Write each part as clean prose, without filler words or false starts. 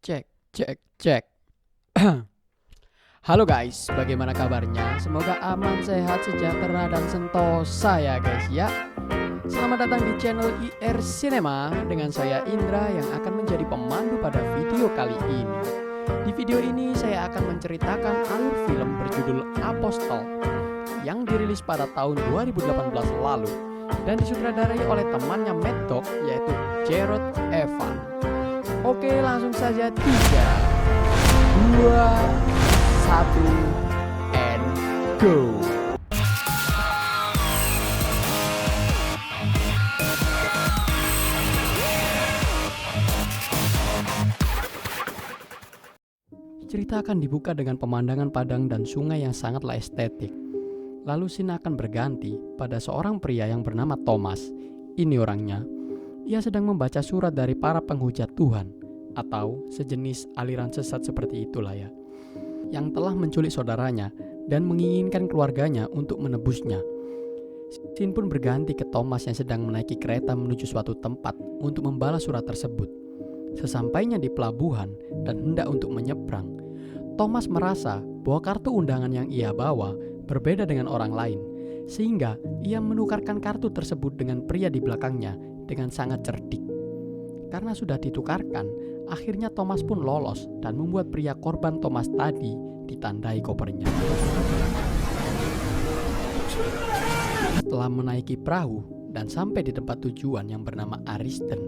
Cek, cek, cek. Halo guys, bagaimana kabarnya? Semoga aman, sehat, sejahtera, dan sentosa ya guys ya. Selamat datang di channel IR Cinema dengan saya Indra yang akan menjadi pemandu pada video kali ini. Di video ini saya akan menceritakan alur film berjudul Apostle yang dirilis pada tahun 2018 lalu dan disutradarai oleh temannya Mad Dog yaitu Gerard Evan. Oke, langsung saja 3, 2, 1, and go. Cerita akan dibuka dengan pemandangan padang dan sungai yang sangatlah estetik. Lalu scene akan berganti pada seorang pria yang bernama Thomas. Ini orangnya. Ia sedang membaca surat dari para penghujat Tuhan, atau sejenis aliran sesat seperti itulah ya, yang telah menculik saudaranya dan menginginkan keluarganya untuk menebusnya. Scene pun berganti ke Thomas yang sedang menaiki kereta menuju suatu tempat untuk membalas surat tersebut. Sesampainya di pelabuhan dan hendak untuk menyeberang, Thomas merasa bahwa kartu undangan yang ia bawa berbeda dengan orang lain, sehingga ia menukarkan kartu tersebut dengan pria di belakangnya dengan sangat cerdik. Karena sudah ditukarkan, akhirnya Thomas pun lolos dan membuat pria korban Thomas tadi ditandai kopernya. Setelah menaiki perahu dan sampai di tempat tujuan yang bernama Aristen,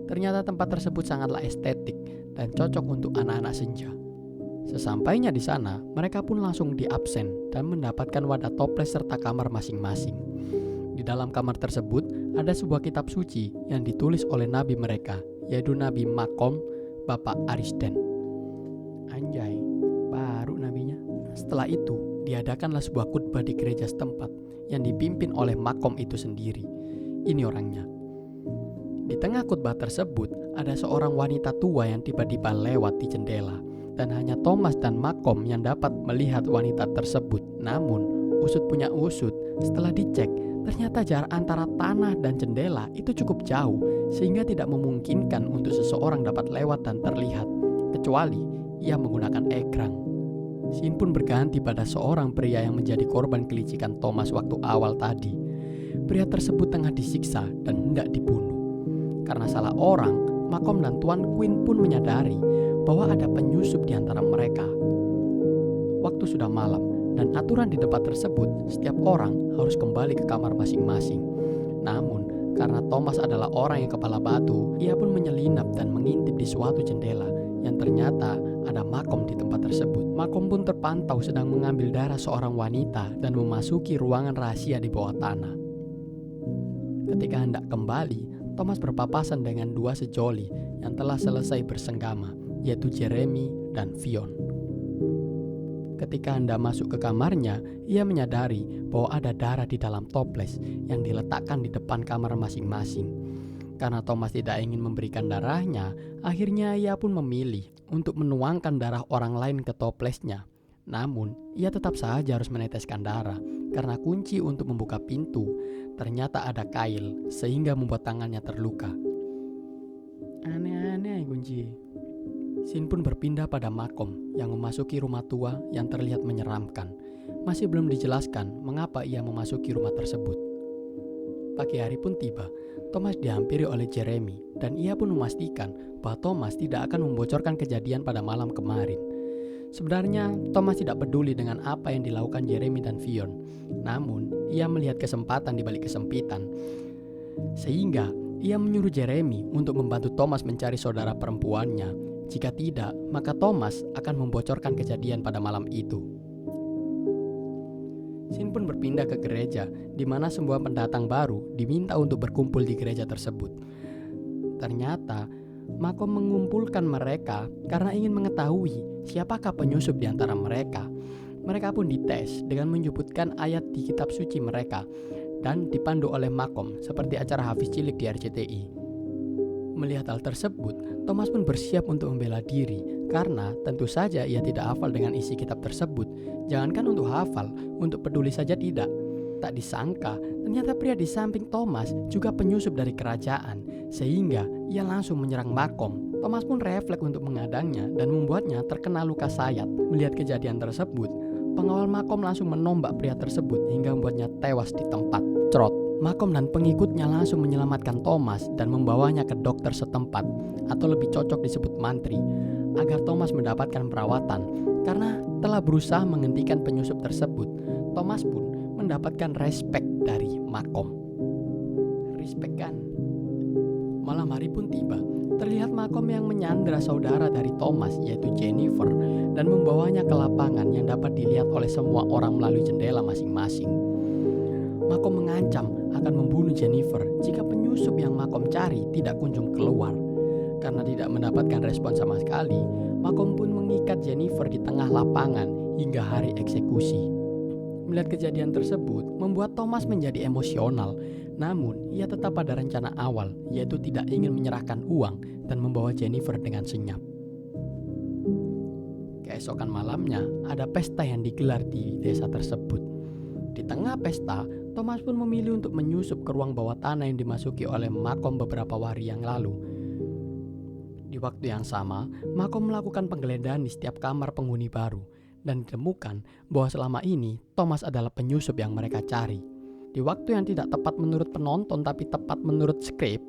ternyata tempat tersebut sangatlah estetik dan cocok untuk anak-anak senja. Sesampainya di sana, mereka pun langsung diabsen dan mendapatkan wadah toples serta kamar masing-masing. Di dalam kamar tersebut ada sebuah kitab suci yang ditulis oleh nabi mereka, yaitu Nabi Makom, Bapak Aristen. Anjay, baru nabinya. Setelah itu, diadakanlah sebuah khutbah di gereja setempat yang dipimpin oleh Makom itu sendiri. Ini orangnya. Di tengah khutbah tersebut, ada seorang wanita tua yang tiba-tiba lewat di jendela. Dan hanya Thomas dan Makom yang dapat melihat wanita tersebut. Namun, usut punya usut, setelah dicek, ternyata jarak antara tanah dan jendela itu cukup jauh, sehingga tidak memungkinkan untuk seseorang dapat lewat dan terlihat, kecuali ia menggunakan egrang. Scene pun berganti pada seorang pria yang menjadi korban kelicikan Thomas waktu awal tadi. Pria tersebut tengah disiksa dan hendak dibunuh. Karena salah orang, Makom dan Tuan Queen pun menyadari bahwa ada penyusup di antara mereka. Waktu sudah malam dan aturan di tempat tersebut, setiap orang harus kembali ke kamar masing-masing. Namun, karena Thomas adalah orang yang kepala batu, ia pun menyelinap dan mengintip di suatu jendela yang ternyata ada Makom di tempat tersebut. Makom pun terpantau sedang mengambil darah seorang wanita dan memasuki ruangan rahasia di bawah tanah. Ketika hendak kembali, Thomas berpapasan dengan dua sejoli yang telah selesai bersenggama, yaitu Jeremy dan Fionn. Ketika hendak masuk ke kamarnya, ia menyadari bahwa ada darah di dalam toples yang diletakkan di depan kamar masing-masing. Karena Thomas tidak ingin memberikan darahnya, akhirnya ia pun memilih untuk menuangkan darah orang lain ke toplesnya. Namun, ia tetap saja harus meneteskan darah karena kunci untuk membuka pintu ternyata ada kail sehingga membuat tangannya terluka. Aneh-aneh kunci. Scene pun berpindah pada Makom yang memasuki rumah tua yang terlihat menyeramkan. Masih belum dijelaskan mengapa ia memasuki rumah tersebut. Pagi hari pun tiba. Thomas dihampiri oleh Jeremy dan ia pun memastikan bahwa Thomas tidak akan membocorkan kejadian pada malam kemarin. Sebenarnya Thomas tidak peduli dengan apa yang dilakukan Jeremy dan Fionn. Namun ia melihat kesempatan di balik kesempitan, sehingga ia menyuruh Jeremy untuk membantu Thomas mencari saudara perempuannya. Jika tidak, maka Thomas akan membocorkan kejadian pada malam itu. Scene pun berpindah ke gereja, di mana semua pendatang baru diminta untuk berkumpul di gereja tersebut. Ternyata, Makom mengumpulkan mereka karena ingin mengetahui siapakah penyusup di antara mereka. Mereka pun dites dengan menyebutkan ayat di kitab suci mereka dan dipandu oleh Makom seperti acara Hafiz Cilik di RCTI. Melihat hal tersebut, Thomas pun bersiap untuk membela diri karena tentu saja ia tidak hafal dengan isi kitab tersebut. Jangankan untuk hafal, untuk peduli saja tidak. Tak disangka, ternyata pria di samping Thomas juga penyusup dari kerajaan, sehingga ia langsung menyerang Makom Thomas pun refleks untuk mengadangnya dan membuatnya terkena luka sayat. Melihat kejadian tersebut, pengawal makom langsung menombak pria tersebut hingga membuatnya tewas di tempat. Trot, makom dan pengikutnya langsung menyelamatkan Thomas dan membawanya ke dokter setempat, atau lebih cocok disebut mantri, agar Thomas mendapatkan perawatan. Karena telah berusaha menghentikan penyusup tersebut, Thomas pun mendapatkan respek dari makom. Respek kan? Malam hari pun tiba. Terlihat makom yang menyandera saudara dari Thomas, yaitu Jennifer, dan membawanya ke lapangan yang dapat dilihat oleh semua orang melalui jendela masing-masing. Makom mengancam akan membunuh Jennifer jika penyusup yang makom cari tidak kunjung keluar. Karena tidak mendapatkan respon sama sekali, makom pun mengikat Jennifer di tengah lapangan hingga hari eksekusi. Melihat kejadian tersebut membuat Thomas menjadi emosional. Namun, ia tetap pada rencana awal, yaitu tidak ingin menyerahkan uang dan membawa Jennifer dengan senyap. Keesokan malamnya, ada pesta yang digelar di desa tersebut. Di tengah pesta, Thomas pun memilih untuk menyusup ke ruang bawah tanah yang dimasuki oleh makom beberapa hari yang lalu. Di waktu yang sama, makom melakukan penggeledahan di setiap kamar penghuni baru, dan ditemukan bahwa selama ini Thomas adalah penyusup yang mereka cari. Di waktu yang tidak tepat menurut penonton tapi tepat menurut skrip,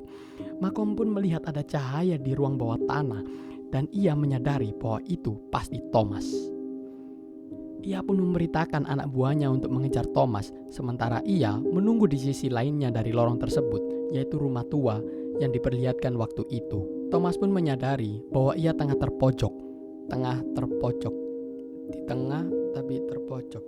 makom pun melihat ada cahaya di ruang bawah tanah dan ia menyadari bahwa itu pasti Thomas. Ia pun memberitakan anak buahnya untuk mengejar Thomas, sementara ia menunggu di sisi lainnya dari lorong tersebut, yaitu rumah tua yang diperlihatkan waktu itu. Thomas pun menyadari bahwa ia tengah terpojok. Di tengah tapi terpojok.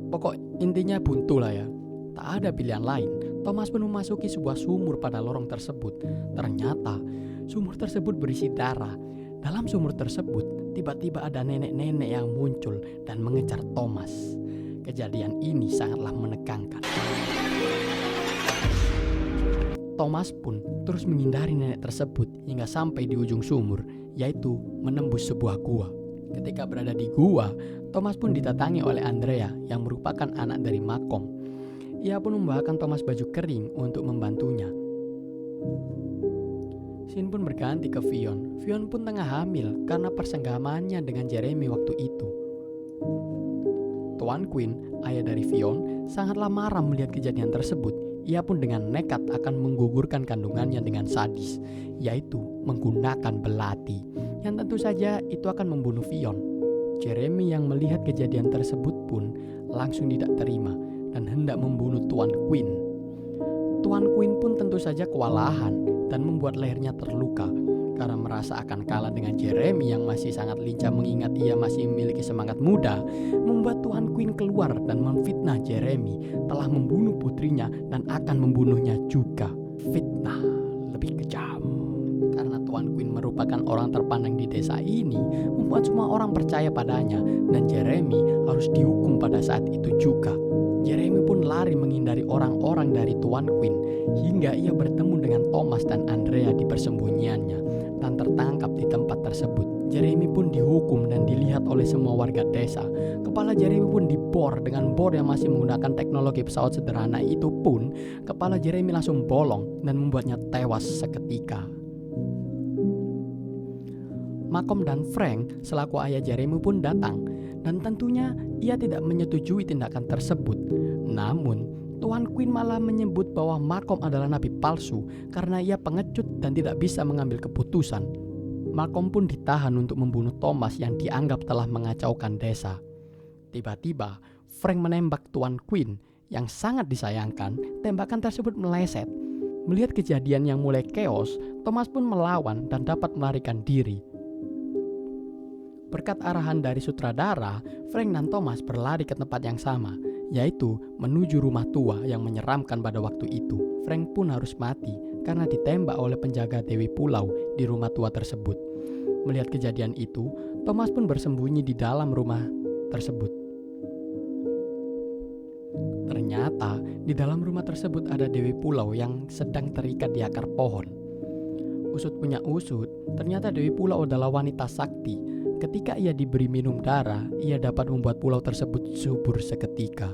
Pokok intinya buntu lah ya. Tak ada pilihan lain. Thomas pun memasuki sebuah sumur pada lorong tersebut. Ternyata sumur tersebut berisi darah. Dalam sumur tersebut tiba-tiba ada nenek-nenek yang muncul dan mengejar Thomas. Kejadian ini sangatlah menegangkan. Thomas pun terus menghindari nenek tersebut hingga sampai di ujung sumur, yaitu menembus sebuah gua. Ketika berada di gua, Thomas pun didatangi oleh Andrea yang merupakan anak dari makom. Ia pun membawakan Thomas baju kering untuk membantunya. Scene pun berganti ke Fionn. Fionn pun tengah hamil karena persenggamaannya dengan Jeremy waktu itu. Tuan Quinn, ayah dari Fionn, sangatlah marah melihat kejadian tersebut. Ia pun dengan nekat akan menggugurkan kandungannya dengan sadis, yaitu menggunakan belati, yang tentu saja itu akan membunuh Fionn. Jeremy yang melihat kejadian tersebut pun langsung tidak terima dan hendak membunuh Tuan Quinn. Tuan Quinn pun tentu saja kewalahan dan membuat lehernya terluka karena merasa akan kalah dengan Jeremy yang masih sangat lincah mengingat ia masih memiliki semangat muda. Membuat Tuan Quinn keluar dan memfitnah Jeremy telah membunuh putrinya dan akan membunuhnya juga. Fitnah lebih kejam karena Tuan Quinn merupakan orang terpandang di desa ini, membuat semua orang percaya padanya dan Jeremy harus dihukum pada saat itu juga. Jeremy pun lari menghindari orang-orang dari Tuan Quinn hingga ia bertemu dengan Thomas dan Andrea di persembunyiannya dan tertangkap di tempat tersebut. Jeremy pun dihukum dan dilihat oleh semua warga desa. Kepala Jeremy pun dibor dengan bor yang masih menggunakan teknologi pesawat sederhana itu pun kepala Jeremy langsung bolong dan membuatnya tewas seketika. Malcolm dan Frank selaku ayah Jeremy pun datang dan tentunya ia tidak menyetujui tindakan tersebut. Namun Tuan Quinn malah menyebut bahwa Malcolm adalah nabi palsu karena ia pengecut dan tidak bisa mengambil keputusan. Malcolm pun ditahan untuk membunuh Thomas yang dianggap telah mengacaukan desa. Tiba-tiba Frank menembak Tuan Quinn yang sangat disayangkan. Tembakan tersebut meleset. Melihat kejadian yang mulai chaos, Thomas pun melawan dan dapat melarikan diri. Berkat arahan dari sutradara, Frank dan Thomas berlari ke tempat yang sama, yaitu menuju rumah tua yang menyeramkan pada waktu itu. Frank pun harus mati karena ditembak oleh penjaga Dewi Pulau di rumah tua tersebut. Melihat kejadian itu, Thomas pun bersembunyi di dalam rumah tersebut. Ternyata di dalam rumah tersebut ada Dewi Pulau yang sedang terikat di akar pohon. Usut punya usut, ternyata Dewi Pulau adalah wanita sakti. Ketika ia diberi minum darah, ia dapat membuat pulau tersebut subur seketika.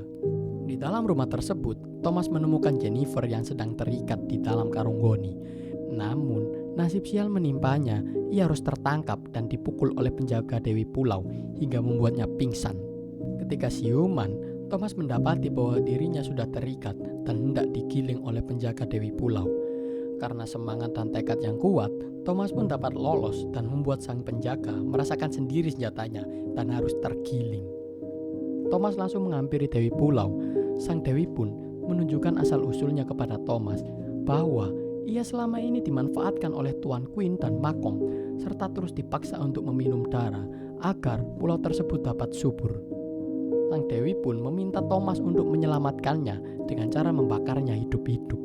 Di dalam rumah tersebut, Thomas menemukan Jennifer yang sedang terikat di dalam karung goni. Namun, Nasib sial menimpanya, ia harus tertangkap dan dipukul oleh penjaga Dewi Pulau hingga membuatnya pingsan. Ketika siuman, Thomas mendapati bahwa dirinya sudah terikat dan hendak digiling oleh penjaga Dewi Pulau. Karena semangat dan tekad yang kuat, Thomas pun dapat lolos dan membuat sang penjaga merasakan sendiri senjatanya dan harus tergiling. Thomas langsung menghampiri Dewi Pulau. Sang Dewi pun menunjukkan asal-usulnya kepada Thomas bahwa ia selama ini dimanfaatkan oleh Tuan Queen dan Malcolm serta terus dipaksa untuk meminum darah agar pulau tersebut dapat subur. Sang Dewi pun meminta Thomas untuk menyelamatkannya dengan cara membakarnya hidup-hidup.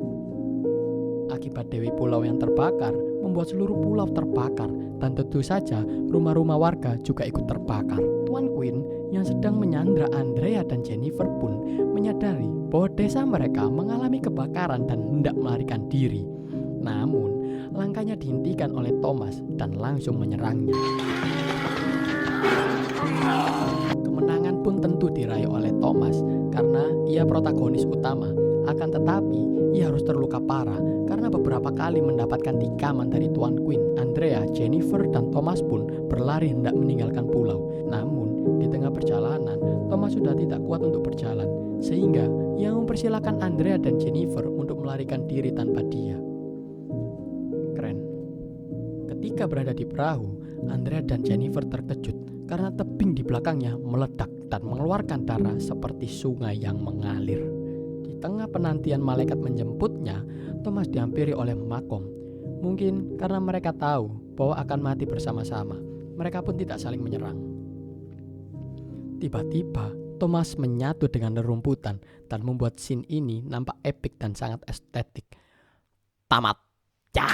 Akibat Dewi Pulau yang terbakar membuat seluruh pulau terbakar dan tentu saja rumah-rumah warga juga ikut terbakar. Tuan Queen yang sedang menyandra Andrea dan Jennifer pun menyadari bahwa desa mereka mengalami kebakaran dan hendak melarikan diri. Namun, langkahnya dihentikan oleh Thomas dan langsung menyerangnya. Kemenangan pun tentu diraih oleh Thomas karena ia protagonis utama. Akan tetapi, ia harus terluka parah karena beberapa kali mendapatkan tikaman dari Tuan Queen. Andrea, Jennifer, dan Thomas pun berlari hendak meninggalkan pulau. Namun, di tengah perjalanan, Thomas sudah tidak kuat untuk berjalan, sehingga ia mempersilahkan Andrea dan Jennifer untuk melarikan diri tanpa dia. Keren. Ketika berada di perahu, Andrea dan Jennifer terkejut karena tebing di belakangnya meledak dan mengeluarkan darah seperti sungai yang mengalir. Di tengah penantian malaikat menjemputnya, Thomas dihampiri oleh Malcolm. Mungkin karena mereka tahu bahwa akan mati bersama-sama, mereka pun tidak saling menyerang. Tiba-tiba, Thomas menyatu dengan rerumputan dan membuat scene ini nampak epik dan sangat estetik. Tamat. Ya.